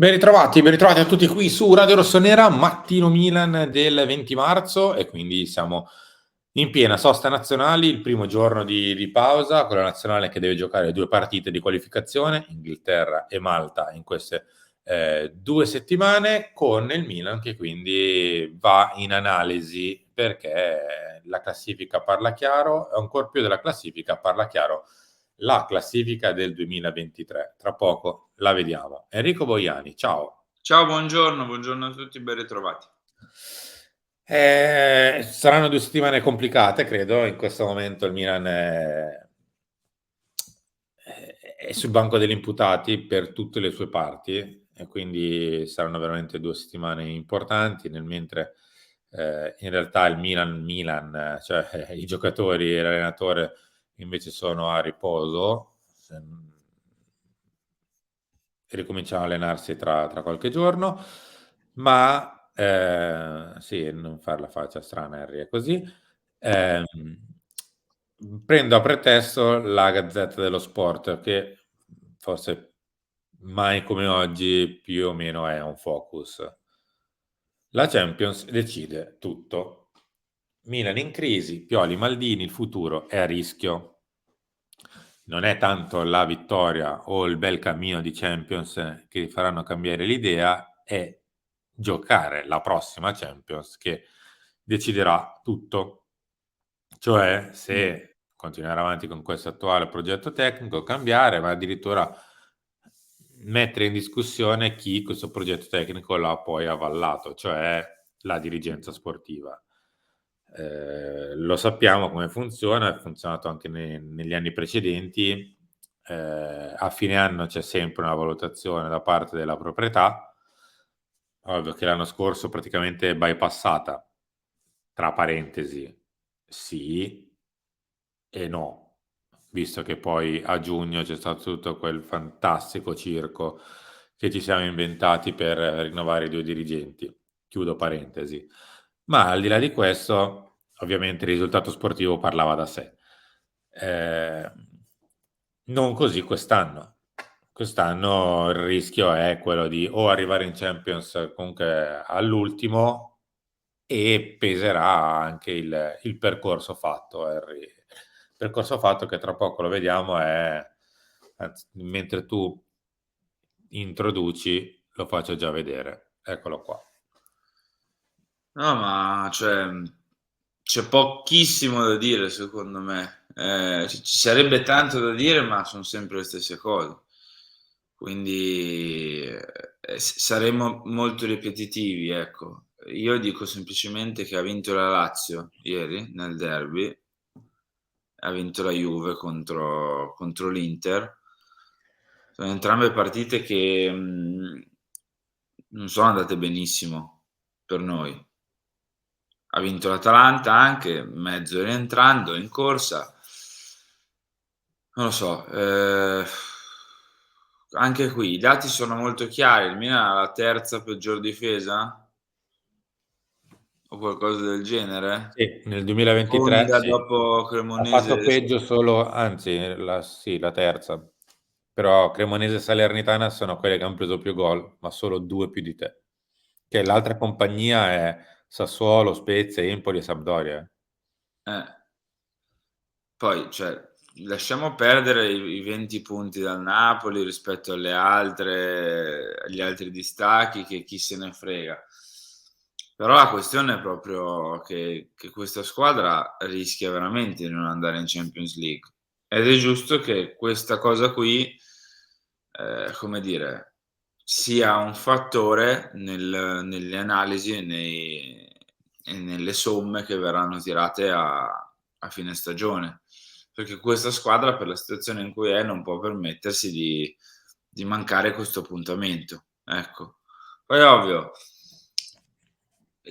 Ben ritrovati a tutti qui su Radio Rossonera, mattino Milan del 20 marzo e quindi siamo in piena sosta nazionali, il primo giorno di pausa con la nazionale che deve giocare 2 partite di qualificazione, Inghilterra e Malta in queste 2 settimane, con il Milan che quindi va in analisi perché la classifica parla chiaro, e ancor più della classifica parla chiaro la classifica del 2023. Tra poco la vediamo. Enrico Boiani, ciao. Ciao, buongiorno a tutti, ben ritrovati. Saranno 2 settimane complicate, credo. In questo momento il Milan è sul banco degli imputati per tutte le sue parti e quindi saranno veramente 2 settimane importanti, nel mentre in realtà il Milan, cioè i giocatori e l'allenatore invece sono a riposo. Ricominciano a allenarsi tra qualche giorno, ma sì, non far la faccia strana Harry, è così. Ehm, Prendo a pretesto la Gazzetta dello Sport che forse mai come oggi più o meno è un focus. La Champions decide tutto. Milan in crisi, Pioli, Maldini, il futuro è a rischio. Non è tanto la vittoria o il bel cammino di Champions che faranno cambiare l'idea, è giocare la prossima Champions che deciderà tutto. Cioè se continuare avanti con questo attuale progetto tecnico, cambiare, ma addirittura mettere in discussione chi questo progetto tecnico l'ha poi avallato, cioè la dirigenza sportiva. Lo sappiamo come funziona, è funzionato anche negli anni precedenti. A fine anno c'è sempre una valutazione da parte della proprietà, ovvio che l'anno scorso praticamente bypassata, tra parentesi, sì e no, visto che poi a giugno c'è stato tutto quel fantastico circo che ci siamo inventati per rinnovare i 2 dirigenti, chiudo parentesi. Ma al di là di questo, ovviamente il risultato sportivo parlava da sé. Non così quest'anno. Quest'anno il rischio è quello di o arrivare in Champions comunque all'ultimo e peserà anche il percorso fatto, Harry. Il percorso fatto che tra poco lo vediamo è, anzi, mentre tu introduci, lo faccio già vedere. Eccolo qua. No, ma c'è pochissimo da dire secondo me. Ci sarebbe tanto da dire, ma son sempre le stesse cose. Quindi, saremmo molto ripetitivi, ecco. Io dico semplicemente che ha vinto la Lazio ieri nel derby, ha vinto la Juve contro l'Inter. Sono entrambe partite che, non sono andate benissimo per noi. Ha vinto l'Atalanta anche, mezzo rientrando in corsa. Non lo so, anche qui i dati sono molto chiari. Il Milan ha la terza peggior difesa o qualcosa del genere? Sì, nel 2023 Seconda sì. dopo Ha Cremonese fatto e peggio solo, anzi, la terza. Però Cremonese e Salernitana sono quelle che hanno preso più gol, ma solo 2 più di te. Che l'altra compagnia è Sassuolo, Spezia, Empoli e Sampdoria. eh. Poi, cioè, lasciamo perdere i 20 punti dal Napoli rispetto agli altri distacchi, che chi se ne frega. Però la questione è proprio che questa squadra rischia veramente di non andare in Champions League. Ed è giusto che questa cosa qui, come dire, sia un fattore nelle analisi e nelle somme che verranno tirate a fine stagione. Perché questa squadra, per la situazione in cui è, non può permettersi di mancare questo appuntamento. Ecco. Poi ovvio,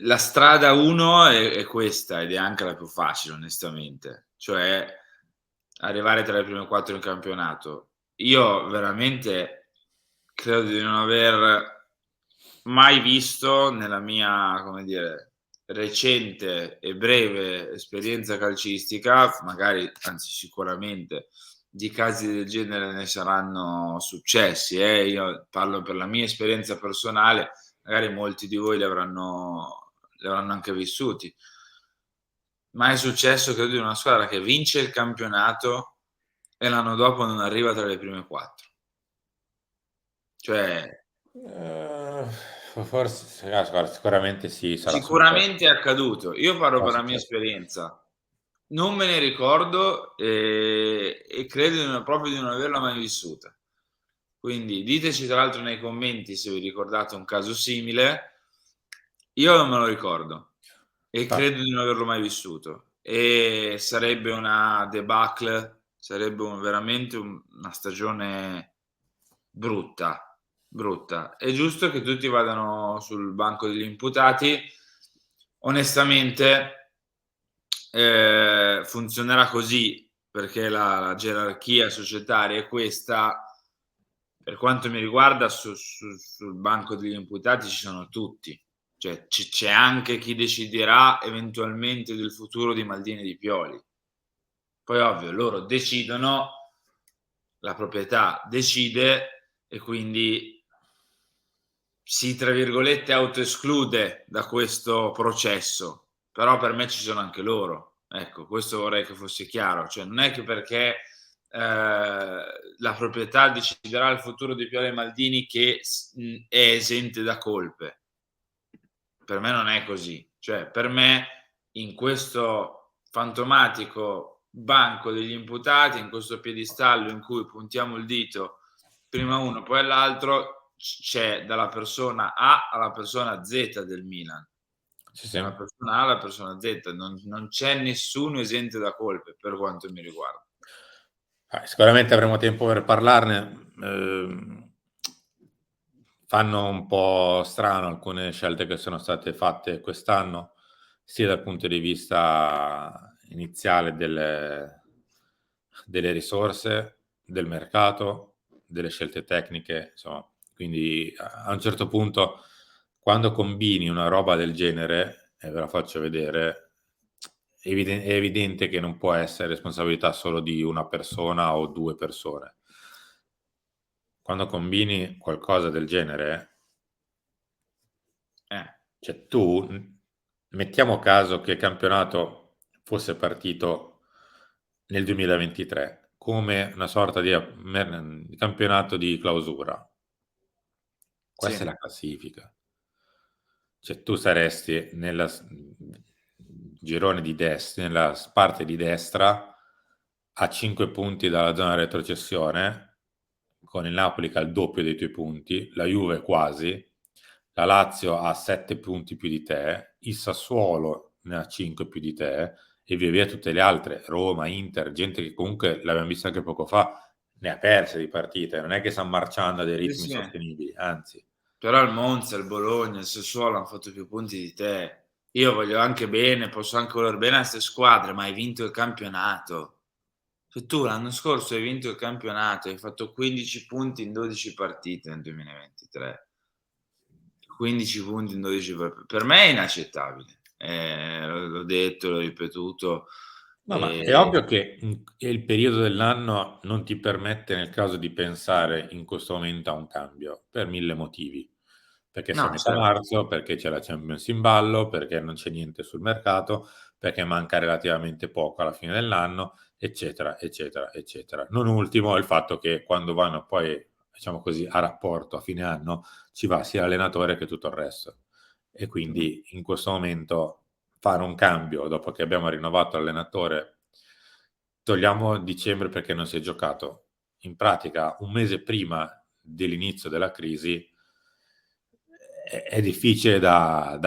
la strada 1 è questa ed è anche la più facile onestamente, cioè arrivare tra le prime 4 in campionato. Io veramente credo di non aver mai visto nella mia, come dire, recente e breve esperienza calcistica, magari, anzi sicuramente di casi del genere ne saranno successi, eh. Io parlo per la mia esperienza personale, magari molti di voi li avranno anche vissuti. Ma è successo credo di una squadra che vince il campionato e l'anno dopo non arriva tra le prime 4. Cioè, Ehm, forse guarda, sicuramente sì, sarà successo. sicuramente è accaduto. Io parlo Sarà per la mia successo. esperienza. Non me ne ricordo, e credo proprio di non averla mai vissuta. Quindi diteci tra l'altro nei commenti se vi ricordate un caso simile. Io non me lo ricordo e Infatti, credo di non averlo mai vissuto, e sarebbe una debacle, sarebbe veramente una stagione brutta, brutta. È giusto che tutti vadano sul banco degli imputati. Onestamente, funzionerà così perché la gerarchia societaria è questa. Per quanto mi riguarda, sul banco degli imputati ci sono tutti, cioè c'è anche chi deciderà eventualmente del futuro di Maldini e di Pioli. Poi ovvio, loro decidono, la proprietà decide e quindi si, tra virgolette, autoesclude da questo processo, però per me ci sono anche loro. Ecco, questo vorrei che fosse chiaro, cioè non è che perché la proprietà deciderà il futuro di Pioli e Maldini che è esente da colpe. Per me non è così, cioè per me in questo fantomatico banco degli imputati, in questo piedistallo in cui puntiamo il dito prima uno poi all'altro, c'è dalla persona A alla persona Z del Milan, sì, sì. dalla persona A alla persona Z, non c'è nessuno esente da colpe per quanto mi riguarda. Sicuramente avremo tempo per parlarne. Fanno un po' strano alcune scelte che sono state fatte quest'anno, sia dal punto di vista iniziale delle risorse, del mercato, delle scelte tecniche, insomma. Quindi a un certo punto, quando combini una roba del genere, e ve la faccio vedere, è evidente che non può essere responsabilità solo di una persona o 2 persone. Quando combini qualcosa del genere, Eh, cioè tu, mettiamo caso che il campionato fosse partito nel 2023 come una sorta di campionato di clausura. Questa è sì, la classifica. Cioè tu saresti girone di destra, nella parte di destra, a 5 punti dalla zona retrocessione, con il Napoli che ha il doppio dei tuoi punti, la Juve quasi, la Lazio ha 7 punti più di te, il Sassuolo ne ha 5 più di te, e via via tutte le altre, Roma, Inter, gente che comunque, l'abbiamo visto anche poco fa, ne ha perse di partite, non è che stanno marciando a dei sì, ritmi sì. sostenibili, anzi. Però il Monza, il Bologna, il Sassuolo han fatto più punti di te. Io voglio anche bene, posso anche voler bene a 'ste squadre, ma hai vinto il campionato. Cioè tu l'anno scorso hai vinto il campionato, hai fatto 15 punti in 12 partite nel 2023. 15 punti in 12 per me è inaccettabile. L'ho detto, l'ho ripetuto. No, ma è ovvio che il periodo dell'anno non ti permette nel caso di pensare in questo momento a un cambio, per 1000 motivi. Perché sei a No, metà certo. marzo, perché c'è la Champions in ballo, perché non c'è niente sul mercato, perché manca relativamente poco alla fine dell'anno, eccetera, eccetera, eccetera. Non ultimo il fatto che quando vanno poi, diciamo così, a rapporto a fine anno, ci va sia l'allenatore che tutto il resto. E quindi in questo momento fare un cambio dopo che abbiamo rinnovato l'allenatore, togliamo dicembre perché non si è giocato, in pratica un mese prima dell'inizio della crisi, è difficile da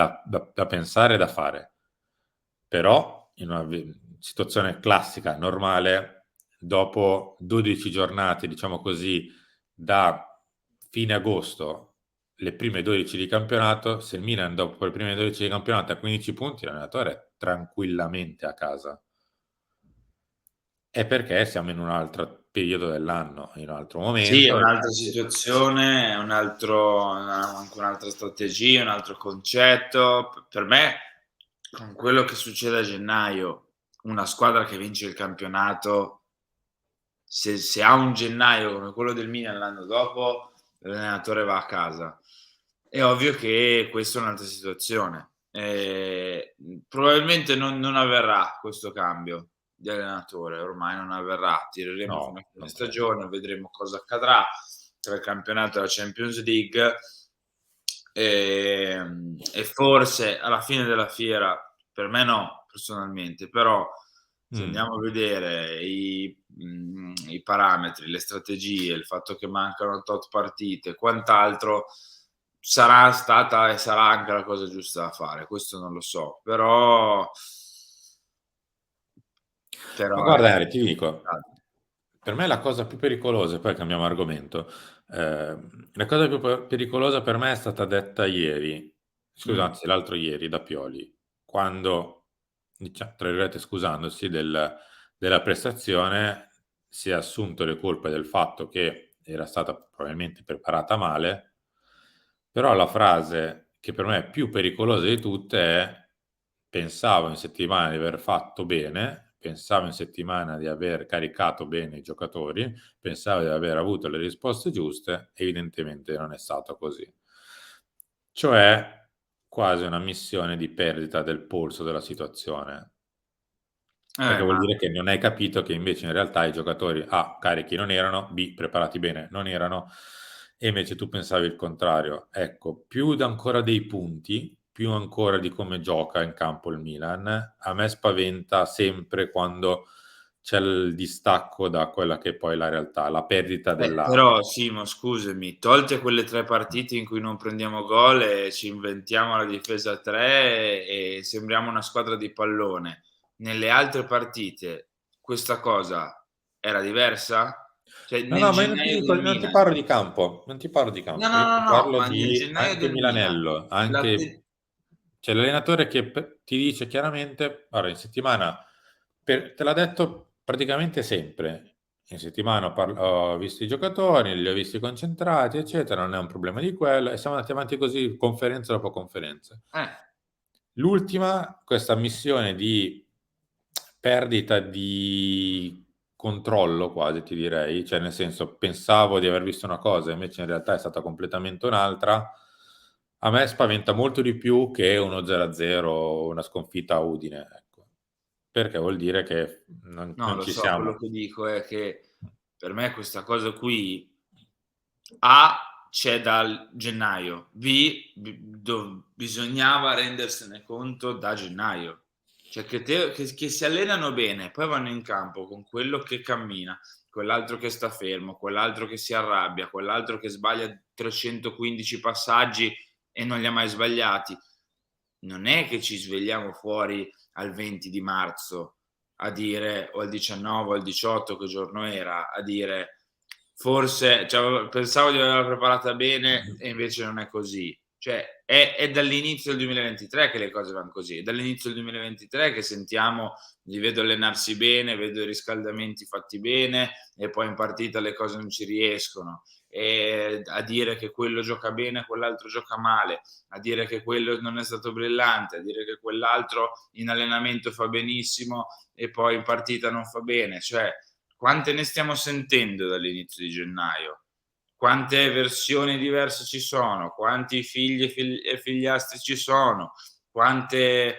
pensare e da fare. Però in una situazione classica, normale, dopo 12 giornate, diciamo così, da fine agosto, le prime 12 di campionato, se il Milan dopo le prime 12 di campionato ha 15 punti, l'allenatore è tranquillamente a casa. È perché siamo in un altro periodo dell'anno, in un altro Sì, è momento. un'altra situazione, è anche un'altra strategia, un altro concetto. Per me, con quello che succede a gennaio, una squadra che vince il campionato se ha un gennaio come quello del Milan l'anno dopo, l'allenatore va a casa. È ovvio che questa è un'altra situazione. Probabilmente non avverrà questo cambio di allenatore, ormai non avverrà. Tireremo fino a No, fine non credo. stagione, vedremo cosa accadrà tra il campionato e la Champions League. E forse alla fine della fiera, per me no, personalmente, però se Mh. andiamo a vedere i parametri, le strategie, il fatto che mancano tot partite e quant'altro, sarà stata e sarà anche la cosa giusta da fare, questo non lo so, Ma però guarda ecco. Henry, ti dico, per me la cosa più pericolosa, e poi cambiamo argomento, la cosa più pericolosa per me è stata detta ieri, scusa, Mh. anzi l'altro ieri da Pioli, quando, tra virgolette, "scusandosi" della prestazione, si è assunto le colpe del fatto che era stata probabilmente preparata male, però la frase che per me è più pericolosa di tutte è: "Pensavo in settimana di aver fatto bene, pensavo in settimana di aver caricato bene i giocatori, pensavo di aver avuto le risposte giuste, evidentemente non è stato così." Cioè, quasi una ammissione di perdita del polso della situazione. Perché vuol Ma dire che non hai capito che invece in realtà i giocatori A carichi non erano, B preparati bene non erano, e invece tu pensavi il contrario. Ecco, più d ancora dei punti, più ancora di come gioca in campo il Milan, a me spaventa sempre quando c'è il distacco da quella che è poi la realtà, la perdita della. Però Simo, scusami, tolte quelle 3 partite in cui non prendiamo gol e ci inventiamo la difesa a 3 e sembriamo una squadra di pallone, nelle altre partite questa cosa era diversa? Cioè No, nel no, ma io non ti gennaio dico, del non ti Milan, parlo di campo, non ti parlo di no, campo, no, io no, ti no, parlo ma nel di gennaio anche del Milan Milanello, l'atte anche c'è l'allenatore che ti dice chiaramente: "Guarda, in settimana", te l'ha detto praticamente sempre: "In settimana ho visto i giocatori, li ho visti concentrati, eccetera, non è un problema di quello", e siamo andati avanti così conferenza dopo conferenza. eh, L'ultima, questa ammissione di perdita di controllo quasi ti direi, cioè nel senso pensavo di aver visto una cosa, invece in realtà è stata completamente un'altra, a me spaventa molto di più che uno 0-0 o una sconfitta a Udine, ecco. Perché vuol dire che no, non lo ci so, quello siamo. che dico è che per me questa cosa qui A c'è dal gennaio, bisognava rendersene conto da gennaio. Cioè che si allenano bene, poi vanno in campo con quello che cammina, quell'altro che sta fermo, quell'altro che si arrabbia, quell'altro che sbaglia 315 passaggi e non li ha mai sbagliati. Non è che ci svegliamo fuori al 20 di marzo a dire, o al 19 o al 18, che giorno era, a dire forse, cioè, pensavo di averla preparata bene e invece non è così. Cioè, è dall'inizio del 2023 che le cose van così, è dall'inizio del 2023 che sentiamo, li vedo allenarsi bene, vedo i riscaldamenti fatti bene e poi in partita le cose non ci riescono. E a dire che quello gioca bene, quell'altro gioca male, a dire che quello non è stato brillante, a dire che quell'altro in allenamento fa benissimo e poi in partita non fa bene. Cioè, quante ne stiamo sentendo dall'inizio di gennaio? Quante versioni diverse ci sono? Quanti figli e figliastri ci sono? Quante,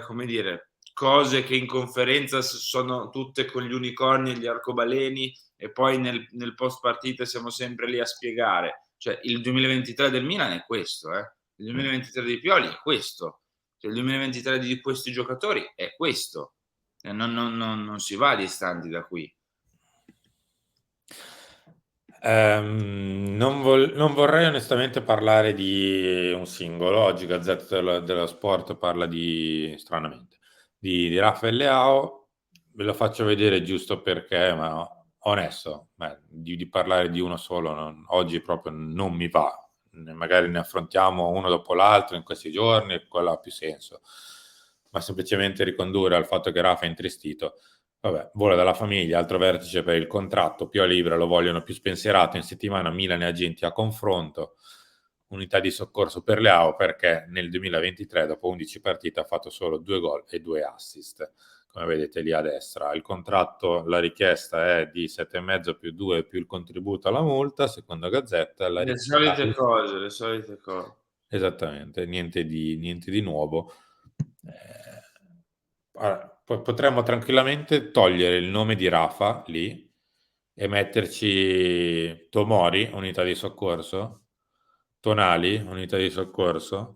come dire, cose che in conferenza sono tutte con gli unicorni e gli arcobaleni e poi nel post partita siamo sempre lì a spiegare. Cioè, il 2023 del Milan è questo, eh. Il Mh. 2023 di Pioli è questo. Cioè, il 2023 di questi giocatori è questo. Non si va distanti da qui. Non vorrei onestamente parlare di un singolo. Oggi Gazzetta dello Sport parla stranamente, di Rafael Leao. Ve lo faccio vedere giusto perché, ma onesto, di parlare di uno solo oggi proprio non mi va. Magari ne affrontiamo uno dopo l'altro in questi giorni, quello ha più senso. Ma semplicemente ricondurre al fatto che Rafa è intristito. Vabbè, vola dalla famiglia, altro vertice per il contratto, Pio Libera lo vogliono più spensierato, in settimana Milan e agenti a confronto, unità di soccorso per Leao perché nel 2023 dopo 11 partite ha fatto solo 2 gol e 2 assist, come vedete lì a destra. Il contratto, la richiesta è di 7,5 più 2 più il contributo alla multa, seconda Gazzetta, la Le richiesta... solite cose, le solite cose. Esattamente, niente di nuovo. Potremmo tranquillamente togliere il nome di Rafa lì e metterci Tomori, unità di soccorso, Tonali, unità di soccorso.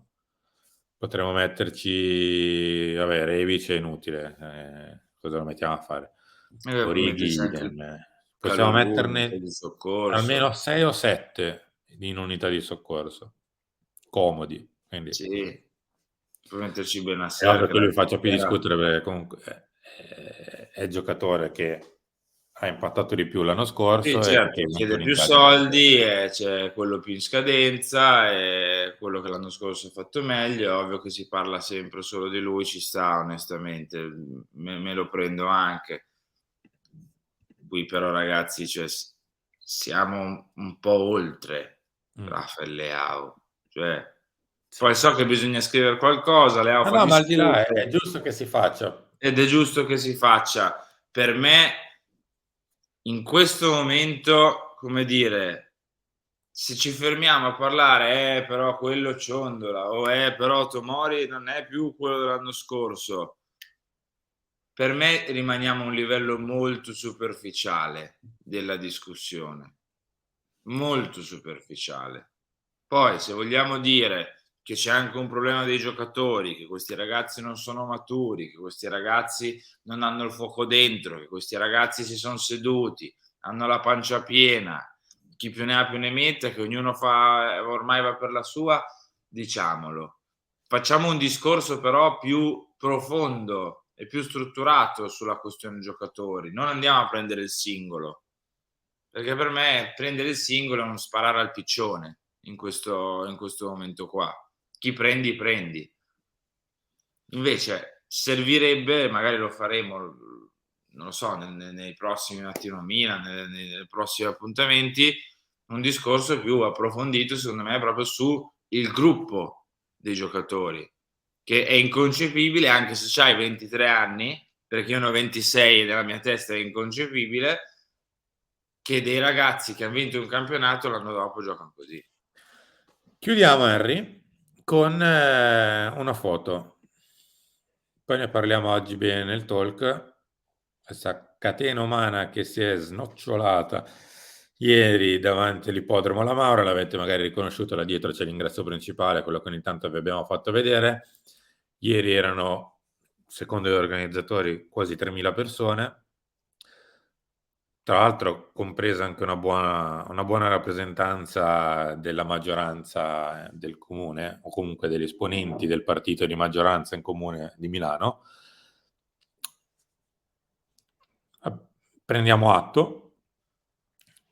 Potremmo metterci, vabbè, Rebic è inutile, cosa lo mettiamo a fare? E poi Orighi metterci anche il idem. Possiamo Calulu, unità metterne di soccorso. almeno 6 o 7 in unità di soccorso, comodi, quindi Sì, puoi metterci è Benasser ovvio che che la lui faccia più portiera. discutere perché comunque è il giocatore che ha impattato di più l'anno Sì, scorso e che certo, ti vinto chiede più un'ingaggio maggiore. soldi e c'è quello più in scadenza e quello che l'anno scorso ha fatto meglio. È ovvio che si parla sempre solo di lui, ci sta onestamente, me lo prendo anche. Qui però ragazzi, cioè, siamo un po' oltre Mh. Rafael Leao. Cioè, Sì. poi so che bisogna scrivere qualcosa, Leao No, fa no, ma al di là è discutere giusto che si faccia. ed è giusto che si faccia. Per me in questo momento, come dire, se ci fermiamo a parlare, però quello ciondola, o però Tomori non è più quello dell'anno scorso. Per me rimaniamo a un livello molto superficiale della discussione, molto superficiale. Poi se vogliamo dire che c'è anche un problema dei giocatori, che questi ragazzi non sono maturi, che questi ragazzi non hanno il fuoco dentro, che questi ragazzi si son seduti, hanno la pancia piena, chi più ne ha più ne metta, che ognuno fa ormai va per la sua, diciamolo. Facciamo un discorso però più profondo e più strutturato sulla questione giocatori, non andiamo a prendere il singolo, perché per me prendere il singolo è uno sparare al piccione in questo momento qua. Chi prendi, prendi. Invece servirebbe, magari lo faremo, non lo so, nei prossimi Mattino Milan, nei prossimi appuntamenti, un discorso più approfondito, secondo me, proprio su il gruppo dei giocatori, che è inconcepibile, anche se c'hai 23 anni, perché io ne ho 26 e nella mia testa è inconcepibile, che dei ragazzi che han vinto un campionato l'anno dopo giocan così. Chiudiamo Henry con una foto. Poi ne parliamo oggi bene nel talk. Questa catena umana che si è snocciolata ieri davanti all'ippodromo La Maura, l'avete magari riconosciuto, là dietro c'è l'ingresso principale, quello che ogni tanto vi abbiamo fatto vedere. Ieri erano, secondo gli organizzatori, quasi 3.000 persone. Tra l'altro compresa anche una buona rappresentanza della maggioranza del comune, o comunque degli esponenti del partito di maggioranza in comune di Milano. Prendiamo atto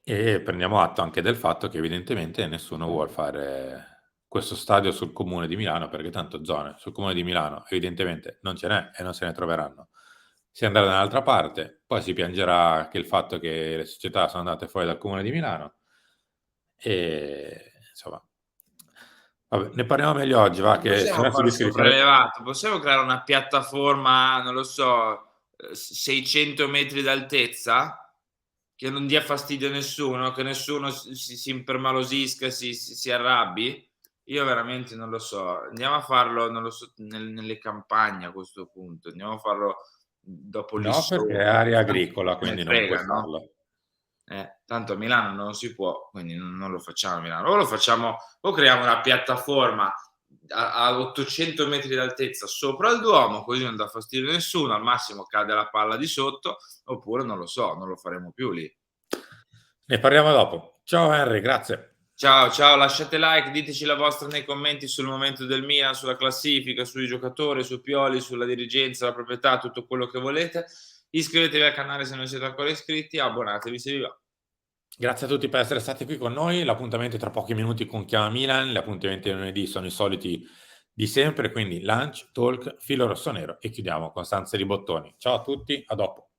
e prendiamo atto anche del fatto che evidentemente nessuno vuol fare questo stadio sul comune di Milano, perché tanto zone sul comune di Milano evidentemente non ce n'è e non se ne troveranno. Si andrà da un'altra parte, poi si piangerà che il fatto che le società sono andate fuori dal comune di Milano e insomma, vabbè, ne parliamo meglio oggi, va, Non che se possiamo no far finisco di fare... sopraelevato, possiamo creare una piattaforma, non lo so, 600 metri d'altezza, che non dia fastidio a nessuno, che nessuno si impermalosisca, si arrabbi? Io veramente non lo so. Andiamo a farlo, non lo so, nelle campagne a questo punto, andiamo a farlo dopo No, perché è Lissone, area tanto chi agricola, se ne quindi non puoi frega, no? farlo. Tanto a Milano non si può, quindi non lo facciamo a Milano. O lo facciamo, o creiamo una piattaforma a 800 metri d'altezza sopra il Duomo, così non dà fastidio a nessuno, al massimo cade la palla di sotto, oppure non lo so, non lo faremo più lì. Ne parliamo dopo. Ciao Henry, grazie. Ciao, ciao, lasciate like, diteci la vostra nei commenti sul momento del Milan, sulla classifica, sui giocatori, su Pioli, sulla dirigenza, la proprietà, tutto quello che volete. Iscrivetevi al canale se non siete ancora iscritti, abbonatevi se vi va. Grazie a tutti per essere stati qui con noi. L'appuntamento è tra pochi minuti con Chiama Milan. Gli appuntamenti di lunedì sono i soliti di sempre, quindi lunch, talk, filo rossonero e chiudiamo con Stanze di Bottoni. Ciao a tutti, a dopo.